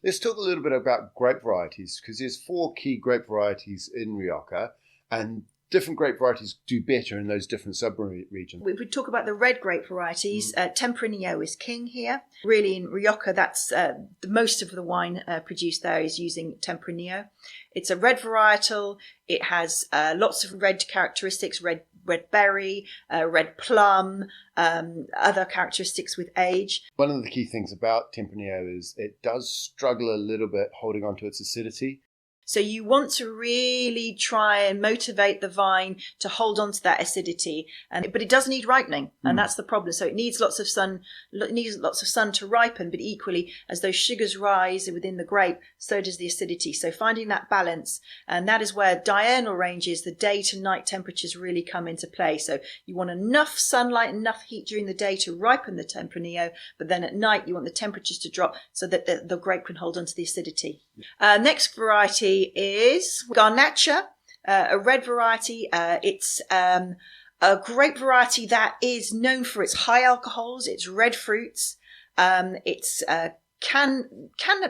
Let's talk a little bit about grape varieties, because there's 4 key grape varieties in Rioja, and different grape varieties do better in those different sub-regions. If we talk about the red grape varieties, Tempranillo is king here. Really in Rioja, that's most of the wine produced there is using Tempranillo. It's a red varietal. It has lots of red characteristics, red berry, red plum, other characteristics with age. One of the key things about Tempranillo is it does struggle a little bit holding on to its acidity. So you want to really try and motivate the vine to hold on to that acidity, but it does need ripening, and that's the problem. So it needs lots of sun. It needs lots of sun to ripen, but equally, as those sugars rise within the grape, so does the acidity. So finding that balance, and that is where diurnal ranges, the day to night temperatures, really come into play. So you want enough sunlight, enough heat during the day to ripen the Tempranillo, but then at night you want the temperatures to drop so that the grape can hold on to the acidity. Next variety is Garnacha, a red variety. It's a grape variety that is known for its high alcohols, its red fruits. It's can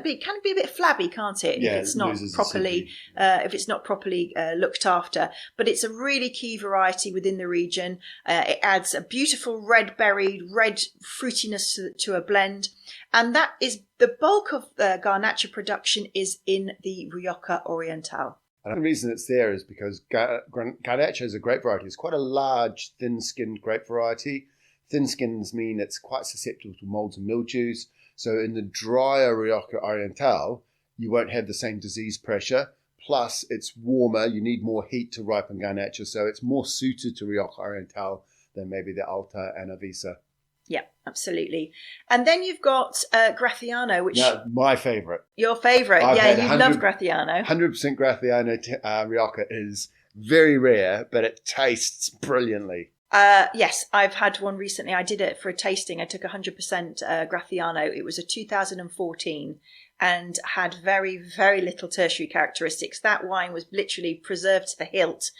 be a bit flabby, can't it? Yeah, if it's not properly looked after. But it's a really key variety within the region. It adds a beautiful red berried, red fruitiness to a blend. And that is the bulk of Garnacha production is in the Rioja Oriental. And the reason it's there is because Garnacha as a grape variety is quite a large, thin-skinned grape variety. Thin skins mean it's quite susceptible to molds and mildews. So in the drier Rioja Oriental, you won't have the same disease pressure. Plus, it's warmer. You need more heat to ripen Garnacha. So it's more suited to Rioja Oriental than maybe the Alta and Avisa. Yeah, absolutely. And then you've got Graciano, which... Yeah, my favourite. Your favourite. Yeah, you love Graciano. 100% Graciano Rioja is very rare, but it tastes brilliantly. Yes, I've had one recently. I did it for a tasting. I took 100% Graciano. It was a 2014 and had very, very little tertiary characteristics. That wine was literally preserved to the hilt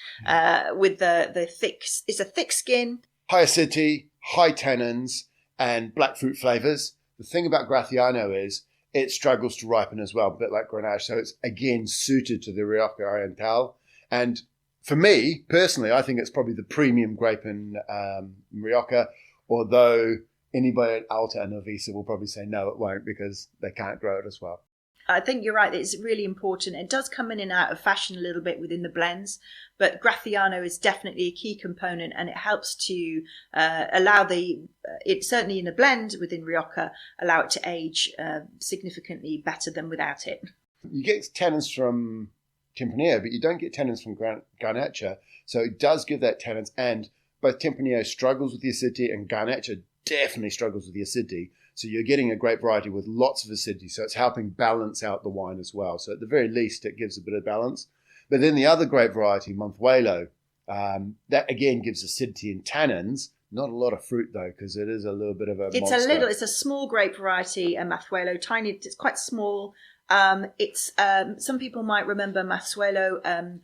with the thick... It's a thick skin. High acidity, high tannins, and black fruit flavours. The thing about Graciano is it struggles to ripen as well, a bit like Grenache. So it's, again, suited to the Rioja Oriental. And for me, personally, I think it's probably the premium grape in Rioja, although anybody at Alta and Avisa will probably say no, it won't, because they can't grow it as well. I think you're right. It's really important. It does come in and out of fashion a little bit within the blends, but Graciano is definitely a key component, and it helps to allow it certainly in a blend within Rioja, allow it to age significantly better than without it. You get tannins from Tempranillo, but you don't get tannins from Garnacha, so it does give that tannins, and both Tempranillo struggles with the acidity and Garnacha definitely struggles with the acidity. So you're getting a grape variety with lots of acidity, so it's helping balance out the wine as well. So at the very least, it gives a bit of balance. But then the other grape variety, Monzuelo, that again gives acidity and tannins. Not a lot of fruit though, because it is a little bit of a monster. It's a small grape variety, Monzuelo, tiny. It's quite small. Some people might remember Monzuelo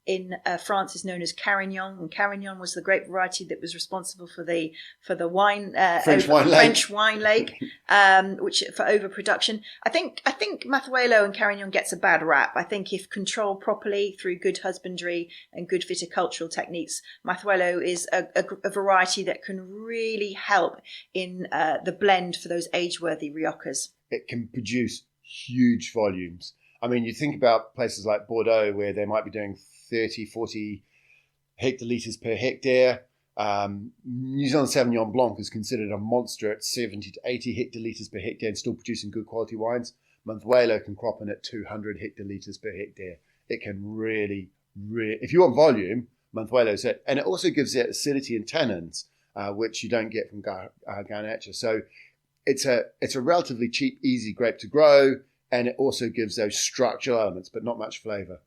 in France is known as Carignan, and Carignan was the grape variety that was responsible for the wine French wine lake, which for overproduction. I think Monzuelo and Carignan gets a bad rap. I think if controlled properly through good husbandry and good viticultural techniques, Monzuelo is a variety that can really help in the blend for those age-worthy Riojas. It can produce huge volumes. I mean, you think about places like Bordeaux where they might be doing 30, 40 hectolitres per hectare. New Zealand Sauvignon Blanc is considered a monster at 70 to 80 hectolitres per hectare and still producing good quality wines. Monzuelo can crop in at 200 hectolitres per hectare. It can really, if you want volume, Monzuelo's it. And it also gives that acidity and tannins, which you don't get from Garnacha. So it's a relatively cheap, easy grape to grow, and it also gives those structural elements, but not much flavour.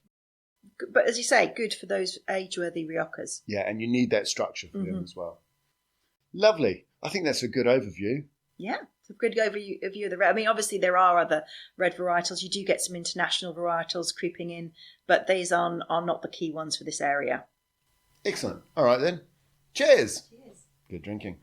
But as you say, good for those age-worthy Riojas. Yeah, and you need that structure for them as well. Lovely. I think that's a good overview. Yeah, it's a good overview of the red. I mean, obviously there are other red varietals. You do get some international varietals creeping in, but these are not the key ones for this area. Excellent. All right then. Cheers. Cheers. Good drinking.